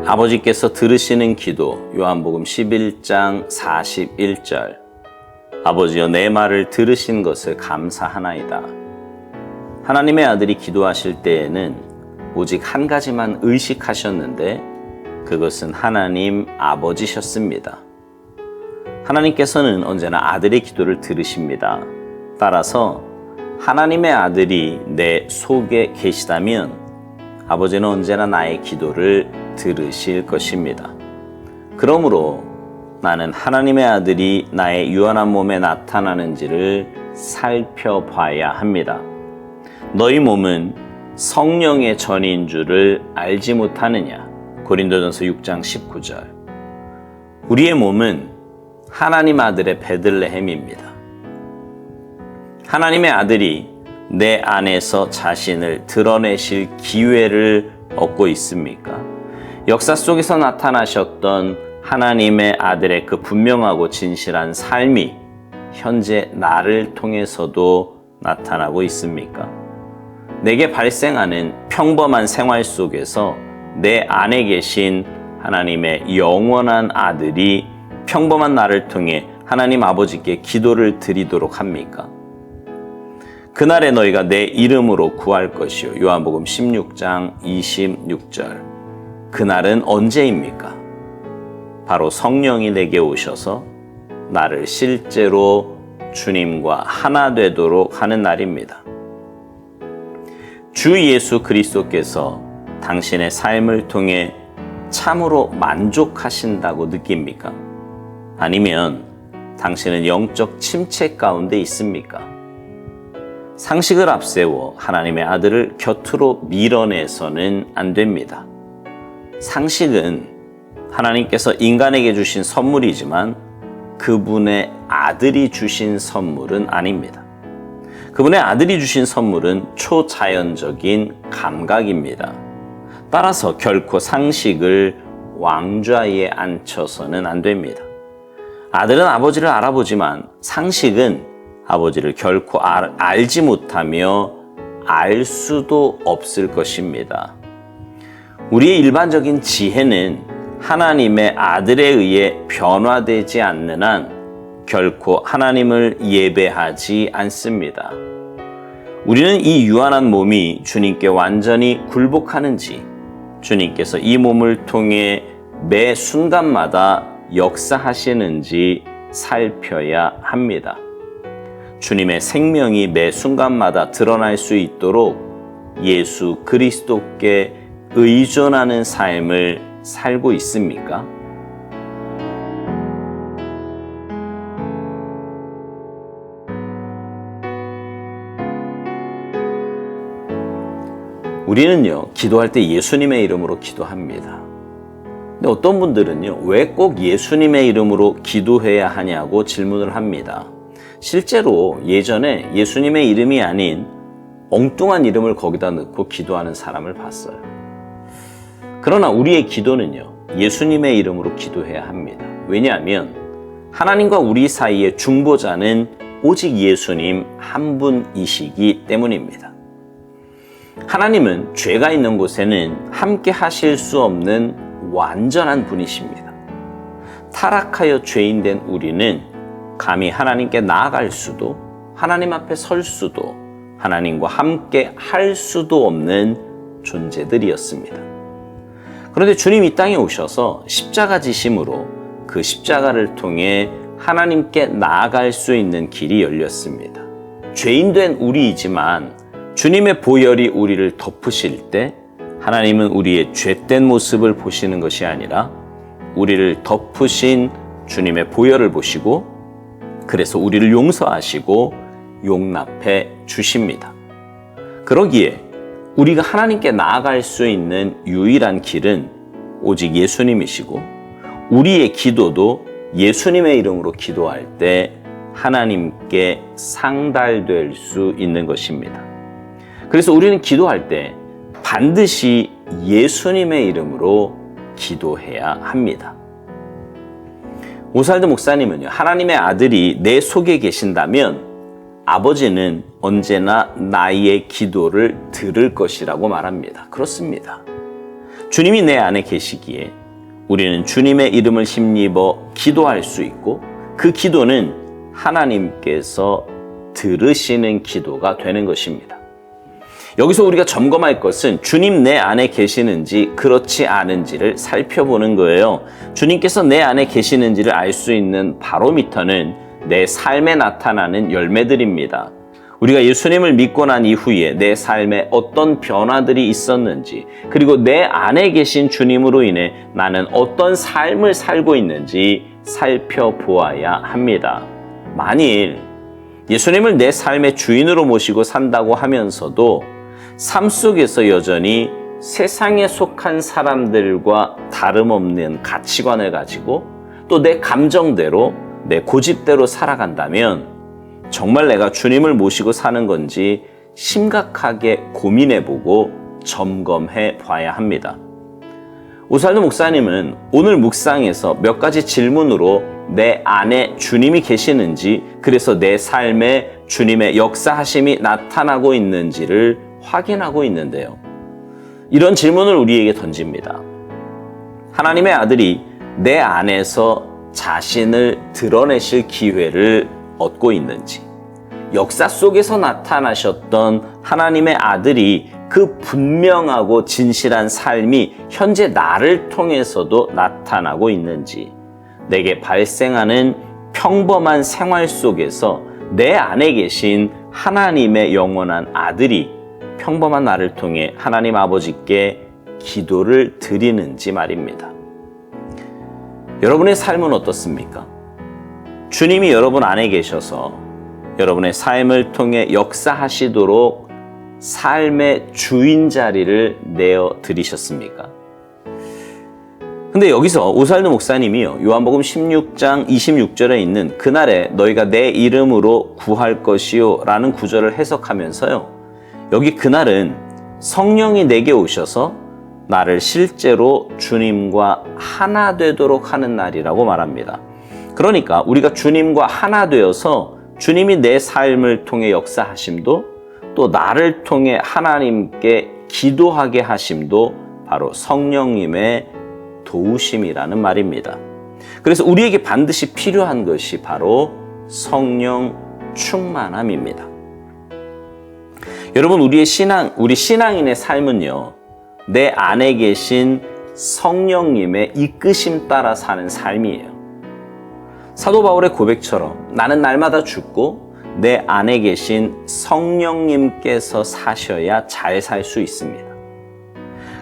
아버지께서 들으시는 기도, 요한복음 11장 41절. 아버지여, 내 말을 들으신 것을 감사하나이다. 하나님의 아들이 기도하실 때에는 오직 한 가지만 의식하셨는데 그것은 하나님 아버지셨습니다. 하나님께서는 언제나 아들의 기도를 들으십니다. 따라서 하나님의 아들이 내 속에 계시다면 아버지는 언제나 나의 기도를 들으실 것입니다. 그러므로 나는 하나님의 아들이 나의 유한한 몸에 나타나는지를 살펴봐야 합니다. 너희 몸은 성령의 전인 줄을 알지 못하느냐? 고린도전서 6장 19절. 우리의 몸은 하나님 아들의 베들레헴입니다. 하나님의 아들이 내 안에서 자신을 드러내실 기회를 얻고 있습니까? 역사 속에서 나타나셨던 하나님의 아들의 그 분명하고 진실한 삶이 현재 나를 통해서도 나타나고 있습니까? 내게 발생하는 평범한 생활 속에서 내 안에 계신 하나님의 영원한 아들이 평범한 나를 통해 하나님 아버지께 기도를 드리도록 합니까? 그날에 너희가 내 이름으로 구할 것이요. 요한복음 16장 26절. 그날은 언제입니까? 바로 성령이 내게 오셔서 나를 실제로 주님과 하나 되도록 하는 날입니다. 주 예수 그리스도께서 당신의 삶을 통해 참으로 만족하신다고 느낍니까? 아니면 당신은 영적 침체 가운데 있습니까? 상식을 앞세워 하나님의 아들을 곁으로 밀어내서는 안 됩니다. 상식은 하나님께서 인간에게 주신 선물이지만 그분의 아들이 주신 선물은 아닙니다. 그분의 아들이 주신 선물은 초자연적인 감각입니다. 따라서 결코 상식을 왕좌에 앉혀서는 안 됩니다. 아들은 아버지를 알아보지만 상식은 아버지를 결코 알지 못하며 알 수도 없을 것입니다. 우리의 일반적인 지혜는 하나님의 아들에 의해 변화되지 않는 한 결코 하나님을 예배하지 않습니다. 우리는 이 유한한 몸이 주님께 완전히 굴복하는지, 주님께서 이 몸을 통해 매 순간마다 역사하시는지 살펴야 합니다. 주님의 생명이 매 순간마다 드러날 수 있도록 예수 그리스도께 의존하는 삶을 살고 있습니까? 우리는요, 기도할 때 예수님의 이름으로 기도합니다. 근데 어떤 분들은요, 왜 꼭 예수님의 이름으로 기도해야 하냐고 질문을 합니다. 실제로 예전에 예수님의 이름이 아닌 엉뚱한 이름을 거기다 넣고 기도하는 사람을 봤어요. 그러나 우리의 기도는요, 예수님의 이름으로 기도해야 합니다. 왜냐하면 하나님과 우리 사이의 중보자는 오직 예수님 한 분이시기 때문입니다. 하나님은 죄가 있는 곳에는 함께 하실 수 없는 완전한 분이십니다. 타락하여 죄인된 우리는 감히 하나님께 나아갈 수도, 하나님 앞에 설 수도, 하나님과 함께 할 수도 없는 존재들이었습니다. 그런데 주님 이 땅에 오셔서 십자가 지심으로 그 십자가를 통해 하나님께 나아갈 수 있는 길이 열렸습니다. 죄인된 우리이지만 주님의 보혈이 우리를 덮으실 때 하나님은 우리의 죄된 모습을 보시는 것이 아니라 우리를 덮으신 주님의 보혈을 보시고 그래서 우리를 용서하시고 용납해 주십니다. 그러기에 우리가 하나님께 나아갈 수 있는 유일한 길은 오직 예수님이시고 우리의 기도도 예수님의 이름으로 기도할 때 하나님께 상달될 수 있는 것입니다. 그래서 우리는 기도할 때 반드시 예수님의 이름으로 기도해야 합니다. 오살드 목사님은요, 하나님의 아들이 내 속에 계신다면 아버지는 언제나 나의 기도를 들을 것이라고 말합니다. 그렇습니다. 주님이 내 안에 계시기에 우리는 주님의 이름을 힘입어 기도할 수 있고 그 기도는 하나님께서 들으시는 기도가 되는 것입니다. 여기서 우리가 점검할 것은 주님 내 안에 계시는지 그렇지 않은지를 살펴보는 거예요. 주님께서 내 안에 계시는지를 알 수 있는 바로미터는 내 삶에 나타나는 열매들입니다. 우리가 예수님을 믿고 난 이후에 내 삶에 어떤 변화들이 있었는지, 그리고 내 안에 계신 주님으로 인해 나는 어떤 삶을 살고 있는지 살펴보아야 합니다. 만일 예수님을 내 삶의 주인으로 모시고 산다고 하면서도 삶 속에서 여전히 세상에 속한 사람들과 다름없는 가치관을 가지고 또 내 감정대로, 내 고집대로 살아간다면 정말 내가 주님을 모시고 사는 건지 심각하게 고민해보고 점검해 봐야 합니다. 오살도 목사님은 오늘 묵상에서 몇 가지 질문으로 내 안에 주님이 계시는지, 그래서 내 삶에 주님의 역사하심이 나타나고 있는지를 확인하고 있는데요. 이런 질문을 우리에게 던집니다. 하나님의 아들이 내 안에서 자신을 드러내실 기회를 얻고 있는지, 역사 속에서 나타나셨던 하나님의 아들이 그 분명하고 진실한 삶이 현재 나를 통해서도 나타나고 있는지, 내게 발생하는 평범한 생활 속에서 내 안에 계신 하나님의 영원한 아들이 평범한 나를 통해 하나님 아버지께 기도를 드리는지 말입니다. 여러분의 삶은 어떻습니까? 주님이 여러분 안에 계셔서 여러분의 삶을 통해 역사하시도록 삶의 주인 자리를 내어 드리셨습니까? 근데 여기서 오살도 목사님이요, 요한복음 16장 26절에 있는 그날에 너희가 내 이름으로 구할 것이요 라는 구절을 해석하면서요, 여기 그날은 성령이 내게 오셔서 나를 실제로 주님과 하나 되도록 하는 날이라고 말합니다. 그러니까 우리가 주님과 하나 되어서 주님이 내 삶을 통해 역사하심도, 또 나를 통해 하나님께 기도하게 하심도 바로 성령님의 도우심이라는 말입니다. 그래서 우리에게 반드시 필요한 것이 바로 성령 충만함입니다. 여러분, 우리 신앙인의 삶은요, 내 안에 계신 성령님의 이끄심 따라 사는 삶이에요. 사도 바울의 고백처럼 나는 날마다 죽고 내 안에 계신 성령님께서 사셔야 잘 살 수 있습니다.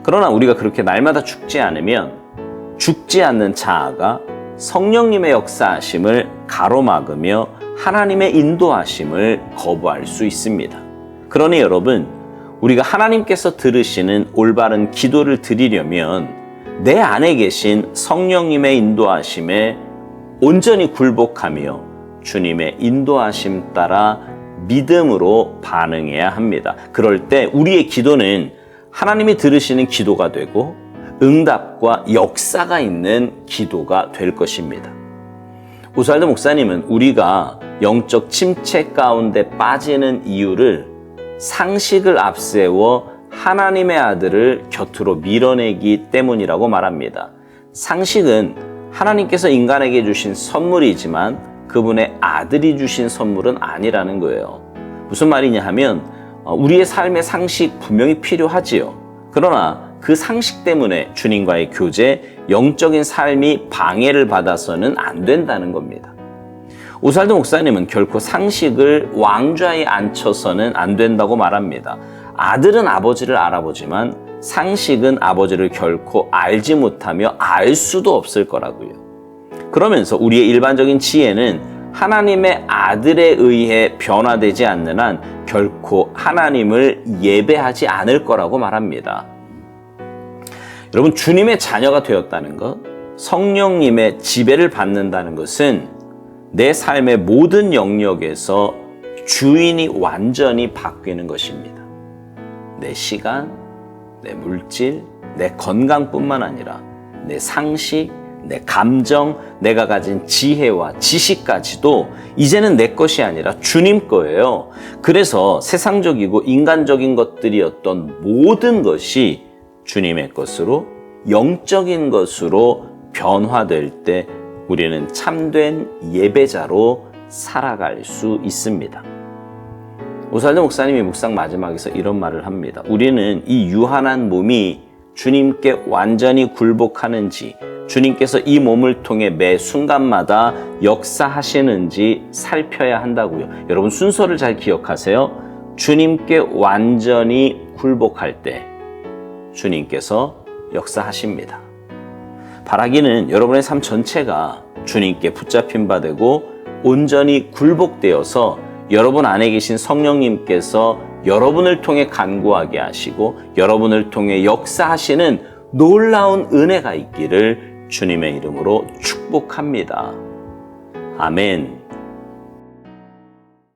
그러나 우리가 그렇게 날마다 죽지 않으면 죽지 않는 자아가 성령님의 역사하심을 가로막으며 하나님의 인도하심을 거부할 수 있습니다. 그러니 여러분, 우리가 하나님께서 들으시는 올바른 기도를 드리려면 내 안에 계신 성령님의 인도하심에 온전히 굴복하며 주님의 인도하심 따라 믿음으로 반응해야 합니다. 그럴 때 우리의 기도는 하나님이 들으시는 기도가 되고 응답과 역사가 있는 기도가 될 것입니다. 오살도 목사님은 우리가 영적 침체 가운데 빠지는 이유를 상식을 앞세워 하나님의 아들을 곁으로 밀어내기 때문이라고 말합니다. 상식은 하나님께서 인간에게 주신 선물이지만 그분의 아들이 주신 선물은 아니라는 거예요. 무슨 말이냐 하면 우리의 삶의 상식 분명히 필요하지요. 그러나 그 상식 때문에 주님과의 교제, 영적인 삶이 방해를 받아서는 안 된다는 겁니다. 오살도 목사님은 결코 상식을 왕좌에 앉혀서는 안 된다고 말합니다. 아들은 아버지를 알아보지만 상식은 아버지를 결코 알지 못하며 알 수도 없을 거라고요. 그러면서 우리의 일반적인 지혜는 하나님의 아들에 의해 변화되지 않는 한 결코 하나님을 예배하지 않을 거라고 말합니다. 여러분, 주님의 자녀가 되었다는 것, 성령님의 지배를 받는다는 것은 내 삶의 모든 영역에서 주인이 완전히 바뀌는 것입니다. 내 시간, 내 물질, 내 건강뿐만 아니라 내 상식, 내 감정, 내가 가진 지혜와 지식까지도 이제는 내 것이 아니라 주님 거예요. 그래서 세상적이고 인간적인 것들이었던 모든 것이 주님의 것으로 영적인 것으로 변화될 때 우리는 참된 예배자로 살아갈 수 있습니다. 오살드 목사님이 묵상 마지막에서 이런 말을 합니다. 우리는 이 유한한 몸이 주님께 완전히 굴복하는지, 주님께서 이 몸을 통해 매 순간마다 역사하시는지 살펴야 한다고요. 여러분 순서를 잘 기억하세요. 주님께 완전히 굴복할 때 주님께서 역사하십니다. 바라기는 여러분의 삶 전체가 주님께 붙잡힌 바 되고 온전히 굴복되어서 여러분 안에 계신 성령님께서 여러분을 통해 간구하게 하시고 여러분을 통해 역사하시는 놀라운 은혜가 있기를 주님의 이름으로 축복합니다. 아멘.